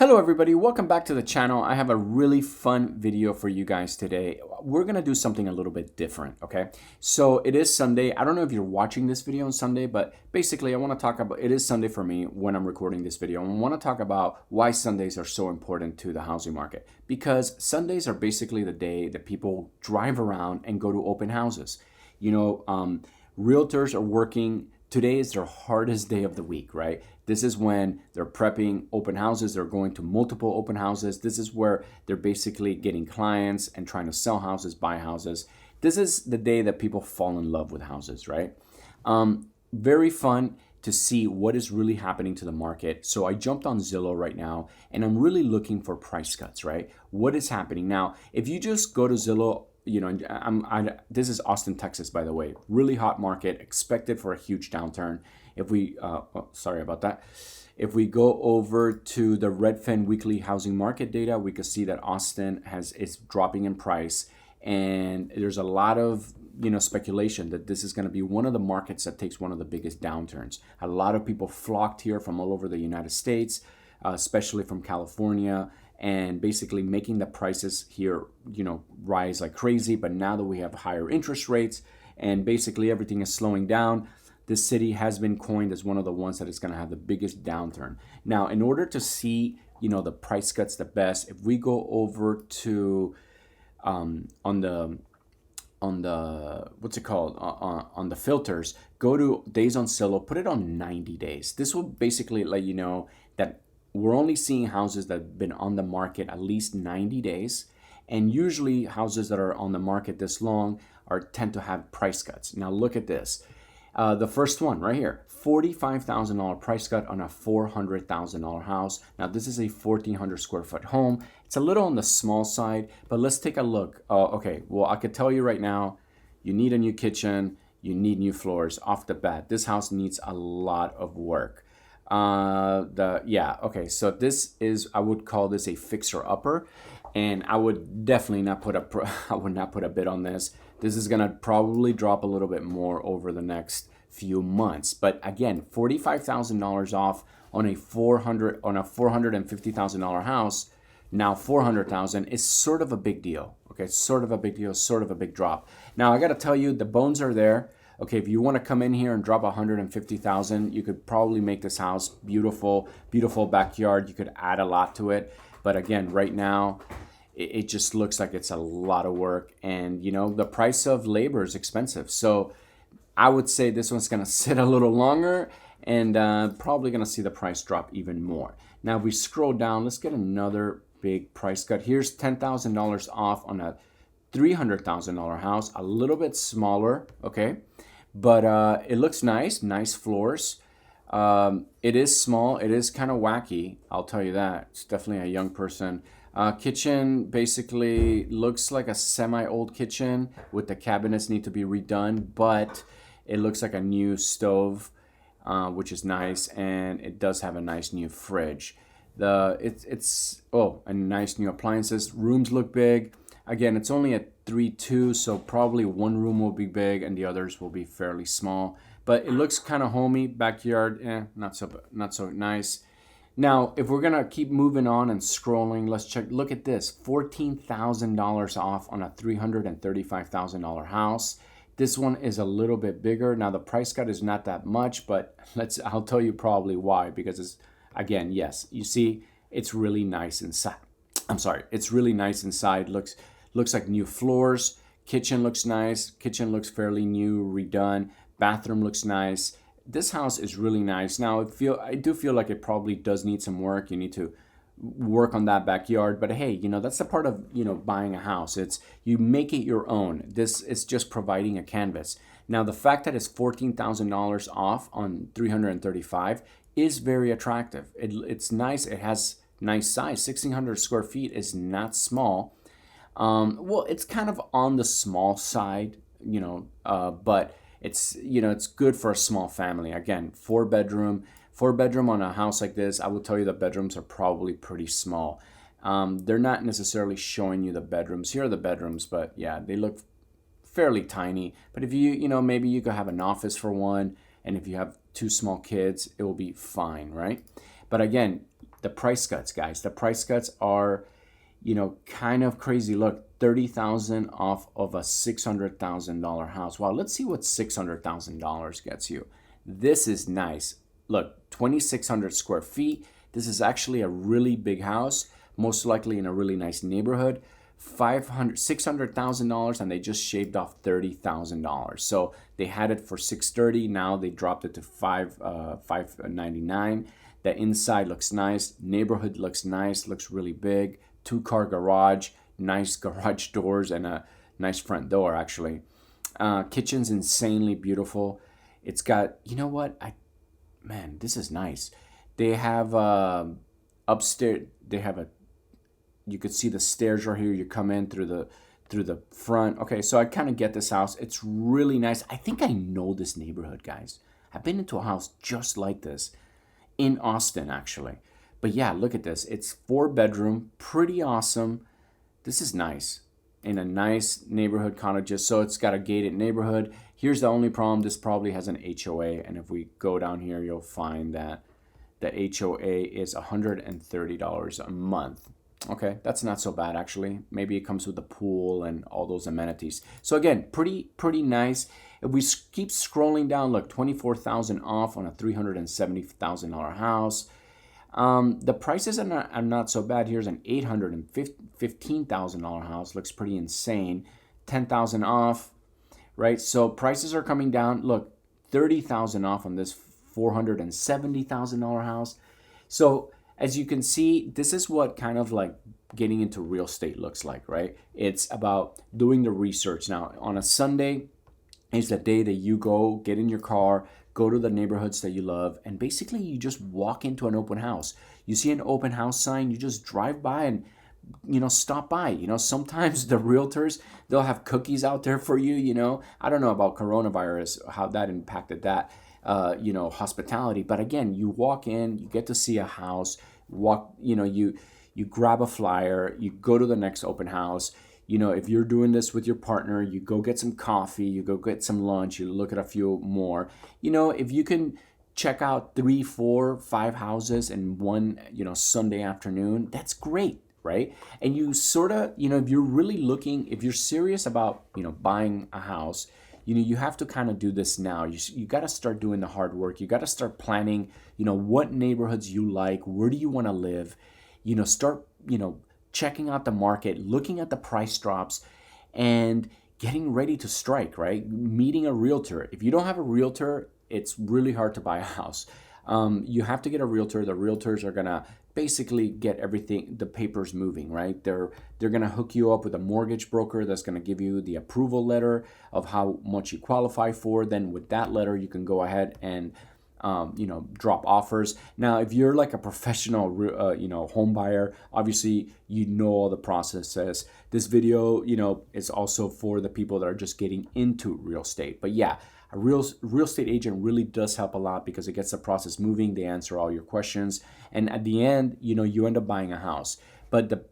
Hello everybody, welcome back to the channel. I have a really fun video for you guys today. We're gonna do something a little bit different, okay? So it is Sunday. I don't know if you're watching this video on Sunday, but basically I wanna talk about, it is Sunday for me when I'm recording this video. I wanna talk about why Sundays are so important to the housing market. Because Sundays are basically the day that people drive around and go to open houses. Realtors are working. Today is their hardest day of the week, right? This is when they're prepping open houses. They're going to multiple open houses. This is where they're basically getting clients and trying to sell houses, buy houses. This is the day that people fall in love with houses, right? Very fun to see what is really happening to the market. So I jumped on Zillow right now and I'm really looking for price cuts, right? What is happening now? If you just go to Zillow, this is Austin, Texas, by the way. Really hot market, expected for a huge downturn. If we, sorry about that. If we go over to the Redfin weekly housing market data, we can see that Austin is dropping in price, and there's a lot of speculation that this is going to be one of the markets that takes one of the biggest downturns. A lot of people flocked here from all over the United States, especially from California, and basically making the prices here, rise like crazy. But now that we have higher interest rates and basically everything is slowing down, this city has been coined as one of the ones that is going to have the biggest downturn. Now, in order to see, the price cuts the best, if we go over to on the what's it called on the filters, go to days on Zillow, put it on 90 days. This will basically let you know that we're only seeing houses that have been on the market at least 90 days. And usually houses that are on the market this long tend to have price cuts. Now look at this. The first one right here, $45,000 price cut on a $400,000 house. Now this is a 1,400 square foot home. It's a little on the small side, but let's take a look. Okay, well, I could tell you right now, you need a new kitchen, you need new floors off the bat. This house needs a lot of work. Okay, so this is, I would call this a fixer upper, and I would definitely not put a bid on this. This is gonna probably drop a little bit more over the next few months. But again, $45,000 off on a $450,000 house. Now $400,000 is sort of a big deal. Okay, sort of a big deal, sort of a big drop. Now I gotta tell you, the bones are there. Okay, if you want to come in here and drop $150,000, you could probably make this house beautiful, beautiful backyard. You could add a lot to it. But again, right now, it just looks like it's a lot of work. And, the price of labor is expensive. So I would say this one's going to sit a little longer and probably going to see the price drop even more. Now, if we scroll down, let's get another big price cut. Here's $10,000 off on a $300,000 house, a little bit smaller, okay? But it looks nice floors. It is small, it is kind of wacky, I'll tell you that. It's definitely a young person. Kitchen basically looks like a semi-old kitchen with the cabinets need to be redone, but it looks like a new stove, which is nice, and it does have a nice new fridge. It's a nice new appliances. Rooms look big. Again, it's only a 3-2, so probably one room will be big and the others will be fairly small. But it looks kind of homey. Backyard, not so nice. Now, if we're gonna keep moving on and scrolling, let's check. Look at this: $14,000 off on a $335,000 house. This one is a little bit bigger. Now the price cut is not that much, but I'll tell you probably why. Because it's, again, yes, you see, it's really nice inside. It's really nice inside. Looks like new floors. Kitchen looks nice. Kitchen looks fairly new, redone. Bathroom looks nice. This house is really nice. Now, I do feel like it probably does need some work. You need to work on that backyard. But hey, that's the part of, buying a house. It's you make it your own. This is just providing a canvas. Now, the fact that it's $14,000 off on 335 is very attractive. It's nice. It has nice size. 1,600 square feet is not small. Well, it's kind of on the small side, but it's good for a small family. Again, four bedroom on a house like this. I will tell you the bedrooms are probably pretty small. They're not necessarily showing you the bedrooms. Here are the bedrooms, but yeah, they look fairly tiny. But if maybe you could have an office for one, and if you have two small kids, it will be fine, right? But again, the price cuts, guys. The price cuts are, kind of crazy. Look, 30,000 off of a $600,000 house. Wow, let's see what $600,000 gets you. This is nice. Look, 2,600 square feet. This is actually a really big house, most likely in a really nice neighborhood. $600,000, and they just shaved off $30,000. So they had it for $630. Now they dropped it to $599. The inside looks nice. Neighborhood looks nice. Looks really big. 2-car garage. Nice garage doors and a nice front door, actually. Kitchen's insanely beautiful. It's got, you know what? Man, this is nice. They have upstairs. They have you could see the stairs right here. You come in through the front. Okay, so I kind of get this house. It's really nice. I think I know this neighborhood, guys. I've been into a house just like this in Austin, actually. But yeah, look at this. It's 4-bedroom, pretty awesome. This is nice. In a nice neighborhood cottages. So it's got a gated neighborhood. Here's the only problem. This probably has an HOA. And if we go down here, you'll find that the HOA is $130 a month. Okay, that's not so bad, actually. Maybe it comes with the pool and all those amenities. So again, pretty nice. If we keep scrolling down, look, $24,000 off on a $370,000 house. The prices are not so bad. Here's an $815,000 house. Looks pretty insane. $10,000 off, right? So prices are coming down. Look, $30,000 off on this $470,000 house. So as you can see, this is what kind of like getting into real estate looks like, right? It's about doing the research. Now, on a Sunday is the day that you go, get in your car, go to the neighborhoods that you love, and basically you just walk into an open house. You see an open house sign, you just drive by and stop by. Sometimes the realtors, they'll have cookies out there for you. I don't know about coronavirus, how that impacted that, hospitality. But again, you walk in, you get to see a house, you grab a flyer, you go to the next open house. If you're doing this with your partner, you go get some coffee, you go get some lunch, you look at a few more. If you can check out 3, 4, 5 houses in one, Sunday afternoon, that's great, right? And you sort of, if you're really looking, if you're serious about, buying a house, you have to kind of do this now. You got to start doing the hard work. You got to start planning, what neighborhoods you like, where do you want to live, start, checking out the market, looking at the price drops, and getting ready to strike, right? Meeting a realtor. If you don't have a realtor, it's really hard to buy a house. You have to get a realtor. The realtors are gonna basically get everything, the papers moving, right? They're gonna hook you up with a mortgage broker that's gonna give you the approval letter of how much you qualify for. Then with that letter, you can go ahead and drop offers. Now, if you're like a professional, home buyer, obviously you know all the processes. This video, is also for the people that are just getting into real estate. But yeah, a real estate agent really does help a lot because it gets the process moving. They answer all your questions, and at the end, you end up buying a house. But the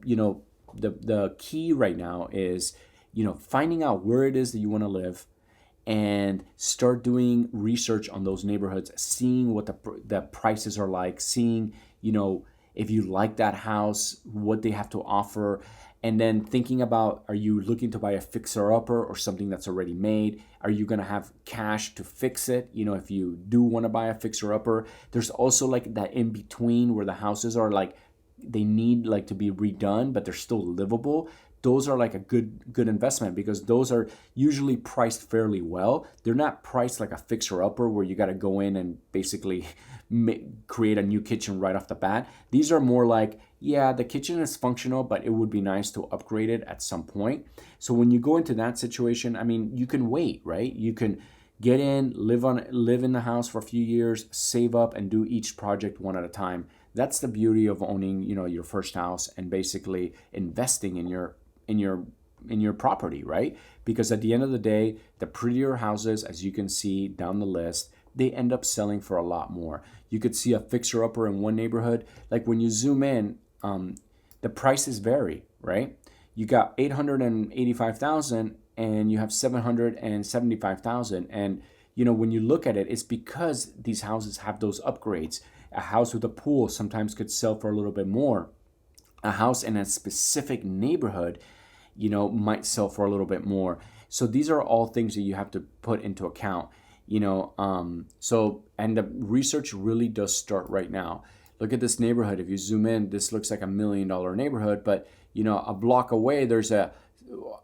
key right now is finding out where it is that you want to live, and start doing research on those neighborhoods, seeing what the prices are like, seeing, if you like that house, what they have to offer, and then thinking about, are you looking to buy a fixer-upper or something that's already made? Are you going to have cash to fix it? If you do want to buy a fixer-upper, there's also like that in between where the houses are like, they need like to be redone, but they're still livable. Those are like a good investment because those are usually priced fairly well. They're not priced like a fixer-upper where you got to go in and basically create a new kitchen right off the bat. These are more like, yeah, the kitchen is functional, but it would be nice to upgrade it at some point. So when you go into that situation, you can wait, right? You can get in, live in the house for a few years, save up, and do each project one at a time. That's the beauty of owning, your first house and basically investing in your property, right? Because at the end of the day, the prettier houses, as you can see down the list, they end up selling for a lot more. You could see a fixer-upper in one neighborhood. Like when you zoom in, the prices vary, right? You got $885,000 and you have $775,000. And when you look at it, it's because these houses have those upgrades. A house with a pool sometimes could sell for a little bit more. A house in a specific neighborhood, might sell for a little bit more. So these are all things that you have to put into account, and the research really does start right now. Look at this neighborhood. If you zoom in, this looks like $1 million neighborhood, but a block away, there's a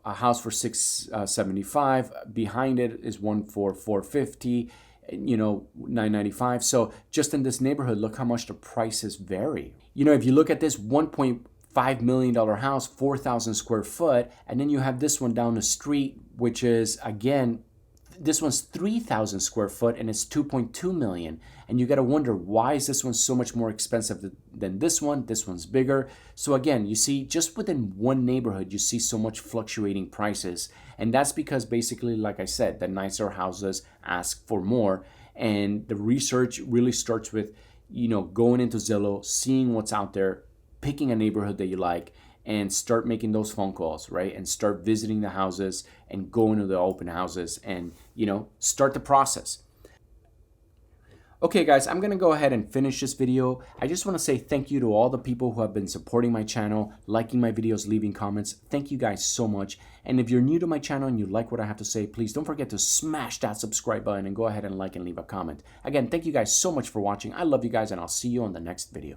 house for 675. Behind it is one for 450, 995. So just in this neighborhood, look how much the prices vary. If you look at this $1.5 million house, 4,000 square foot, and then you have this one down the street, which is, again, this one's 3,000 square foot and it's 2.2 million. And you got to wonder, why is this one so much more expensive than this one? This one's bigger. So again, you see, just within one neighborhood, you see so much fluctuating prices. And that's because basically, like I said, the nicer houses ask for more. And the research really starts with, going into Zillow, seeing what's out there, picking a neighborhood that you like, and start making those phone calls, right? And start visiting the houses and going to the open houses and, start the process. Okay, guys, I'm going to go ahead and finish this video. I just want to say thank you to all the people who have been supporting my channel, liking my videos, leaving comments. Thank you guys so much. And if you're new to my channel and you like what I have to say, please don't forget to smash that subscribe button and go ahead and like and leave a comment. Again, thank you guys so much for watching. I love you guys, and I'll see you on the next video.